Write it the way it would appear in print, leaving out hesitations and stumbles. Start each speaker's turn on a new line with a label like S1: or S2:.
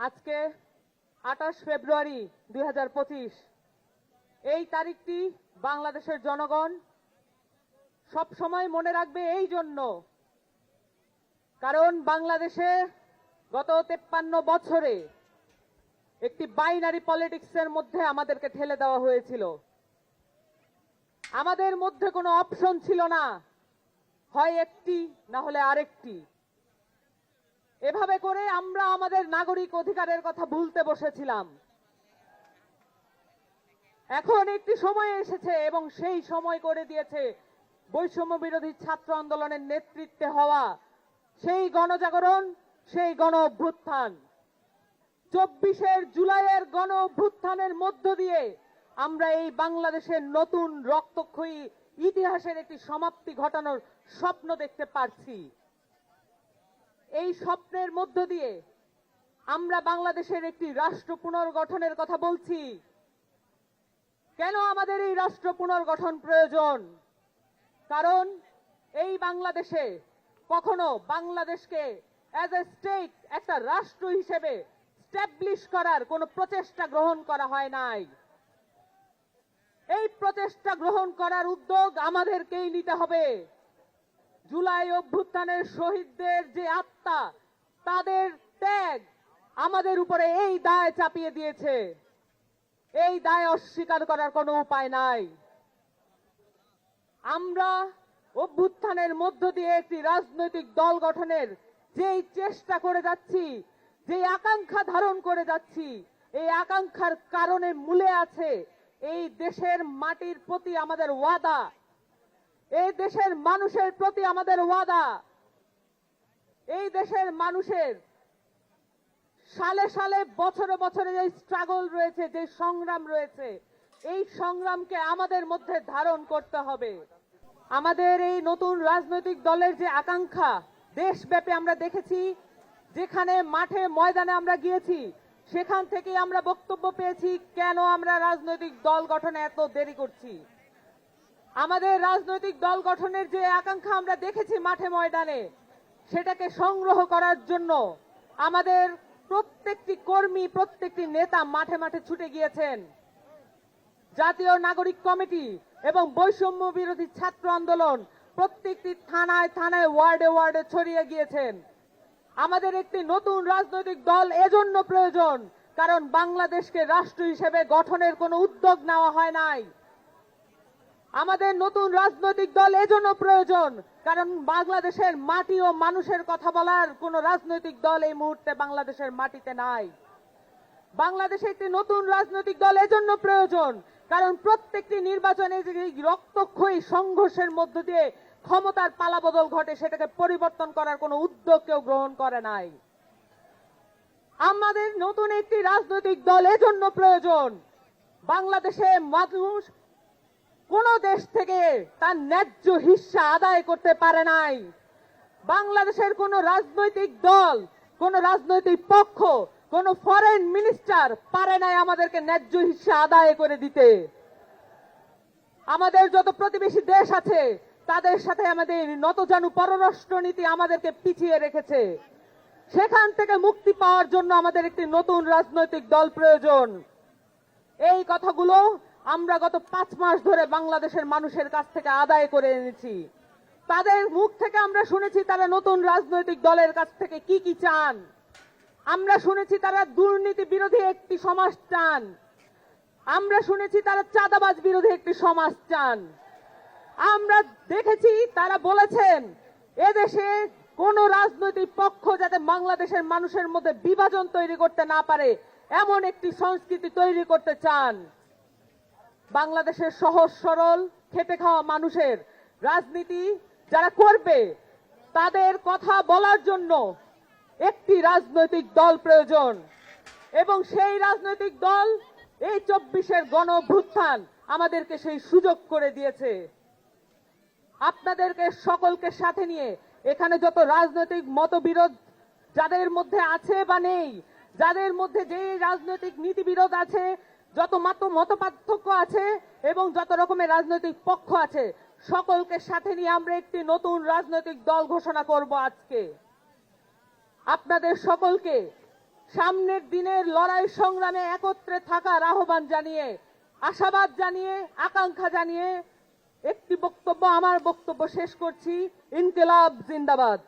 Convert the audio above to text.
S1: আজকে 28 ফেব্রুয়ারি 2025 এই তারিখটি বাংলাদেশের জনগণ সব সময় মনে রাখবে এই জন্য, কারণ বাংলাদেশে গত 53 বছরে একটি বাইনারি পলিটিক্সের মধ্যে আমাদেরকে ঠেলে দেওয়া হয়েছিল। আমাদের মধ্যে কোনো অপশন ছিল না, হয় একটি না হলে আরেকটি। এভাবে করে আমরা আমাদের নাগরিক অধিকারের কথা ভুলতে বসেছিলাম। এখন একটি সময় এসেছে এবং সেই সময় করে দিয়েছে বৈষম্য বিরোধী ছাত্র আন্দোলনের নেতৃত্বে হওয়া সেই গণজাগরণ, সেই গণ অভ্যুত্থান। 24 জুলাইয়ের গণ অভ্যুত্থানের মধ্য দিয়ে আমরা এই বাংলাদেশের নতুন রক্তক্ষয়ী ইতিহাসের একটি সমাপ্তি ঘটানোর স্বপ্ন দেখতে পারছি। এই স্বপ্নের মধ্য দিয়ে আমরা বাংলাদেশের একটি রাষ্ট্র পুনর্গঠনের কথা বলছি। কেন আমাদের এই রাষ্ট্র পুনর্গঠন প্রয়োজন? কারণ এই বাংলাদেশে কখনো বাংলাদেশকে অ্যাজ এ স্টেট, একটা রাষ্ট্র হিসেবে স্ট্যাবলিশ করার কোনো প্রচেষ্টা গ্রহণ করা হয় নাই। এই প্রচেষ্টা গ্রহণ করার উদ্যোগ আমাদেরকেই নিতে হবে। জুলাই অভ্যুত্থানের শহীদদের যে আত্মা, তাদের ত্যাগ আমাদের উপরে এই দায় চাপিয়ে দিয়েছে। এই দায় অস্বীকার করার কোনো উপায় নাই। আমরা অভ্যুত্থানের মধ্য দিয়ে একটি রাজনৈতিক দল গঠনের যেই চেষ্টা করে যাচ্ছি, যে আকাঙ্ক্ষা ধারণ করে যাচ্ছি, এই আকাঙ্ক্ষার কারণে মূলে আছে এই দেশের মাটির প্রতি আমাদের ওয়াদা, এই দেশের মানুষের প্রতি আমাদের ওয়াদা। এই দেশের মানুষের সালে সালে, বছরে বছরে যে স্ট্রাগল রয়েছে, যে সংগ্রাম রয়েছে, এই সংগ্রামকে আমাদের মধ্যে ধারণ করতে হবে। আমাদের এই নতুন রাজনৈতিক দলের যে আকাঙ্ক্ষা দেশব্যাপী আমরা দেখেছি, যেখানে মাঠে ময়দানে আমরা গিয়েছি, সেখান থেকে আমরা বক্তব্য পেয়েছি কেন আমরা রাজনৈতিক দল গঠনে এত দেরি করছি। আমাদের রাজনৈতিক দল গঠনের যে আকাঙ্ক্ষা আমরা দেখেছি মাঠে ময়দানে, সেটাকে সংগ্রহ করার জন্য আমাদের প্রত্যেকটি কর্মী, প্রত্যেকটি নেতা মাঠে মাঠে ছুটে গিয়েছেন। জাতীয় নাগরিক কমিটি এবং বৈষম্য বিরোধী ছাত্র আন্দোলন প্রত্যেকটি থানায় থানায়, ওয়ার্ডে ওয়ার্ডে ছড়িয়ে গিয়েছেন। আমাদের একটি নতুন রাজনৈতিক দল এজন্য প্রয়োজন, কারণ বাংলাদেশকে রাষ্ট্র হিসেবে গঠনের কোনো উদ্যোগ নেওয়া হয় নাই। আমাদের নতুন রাজনৈতিক দল এজন্য প্রয়োজন, কারণ বাংলাদেশের মাটি ও মানুষের কথা বলার কোন রাজনৈতিক দল এই মুহূর্তে বাংলাদেশের মাটিতে নাই। বাংলাদেশে একটি নতুন রাজনৈতিক দল এজন্য প্রয়োজন, কারণ প্রত্যেকটি নির্বাচনে যে রক্তক্ষয়ী সংঘর্ষের মধ্য দিয়ে ক্ষমতার পালাবদল ঘটে, সেটাকে পরিবর্তন করার কোনো উদ্যোগ কেউ গ্রহণ করে নাই। আমাদের নতুন একটি রাজনৈতিক দল এজন্য প্রয়োজন, বাংলাদেশে মানুষ কোন দেশ থেকে তার ন্যায্য হিস্সা আদায় করতে পারে নাই। বাংলাদেশের কোন রাজনৈতিক দল, কোন রাজনৈতিক পক্ষ, কোন ফরেন মিনিস্টার পারে নাই আমাদেরকে ন্যায্য হিস্সা আদায় করে দিতে। আমাদের যত প্রতিবেশী দেশ আছে, তাদের সাথে আমাদের নতজানু পররাষ্ট্র নীতি আমাদেরকে পিছিয়ে রেখেছে। সেখান থেকে মুক্তি পাওয়ার জন্য আমাদের একটি নতুন রাজনৈতিক দল প্রয়োজন। এই কথাগুলো আমরা গত 5 মাস ধরে বাংলাদেশের মানুষের কাছ থেকে আদায় করে এনেছি। তাদের মুখ থেকে আমরা শুনেছি তারা নতুন রাজনৈতিক দলের কাছ থেকে কি কি চান। আমরা শুনেছি তারা দুর্নীতি বিরোধী একটি সমাজ চান। আমরা শুনেছি তারা চাঁদাবাজ বিরোধী একটি সমাজ চান। আমরা দেখেছি তারা বলেছেন এদেশে কোন রাজনৈতিক পক্ষ যাতে বাংলাদেশের মানুষের মধ্যে বিভাজন তৈরি করতে না পারে, এমন একটি সংস্কৃতি তৈরি করতে চান। বাংলাদেশের সহজ সরল খেটে খাওয়া মানুষের রাজনীতি যারা করবে, তাদের কথা বলার জন্য একটি রাজনৈতিক দল প্রয়োজন। এবং সেই রাজনৈতিক দল এই 24 গণ অভ্যুত্থান আমাদেরকে সেই সুযোগ করে দিয়েছে। আপনাদেরকে সকলকে সাথে নিয়ে এখানে যত রাজনৈতিক মতবিরোধ যাদের মধ্যে আছে বা নেই, যাদের মধ্যে যে রাজনৈতিক নীতিবিরোধ আছে, যত মত পার্থক্য আছে এবং যত রকমের রাজনৈতিক পক্ষ আছে, সকলকে সাথে নিয়ে আমরা একটি নতুন রাজনৈতিক দল ঘোষণা করব আজকে। আপনাদের সকলকে সামনের দিনের লড়াই সংগ্রামে একত্রে থাকার আহ্বান জানিয়ে, আশাবাদ জানিয়ে, আকাঙ্ক্ষা জানিয়ে একটি বক্তব্য, আমার বক্তব্য শেষ করছি। ইনকিলাব জিন্দাবাদ।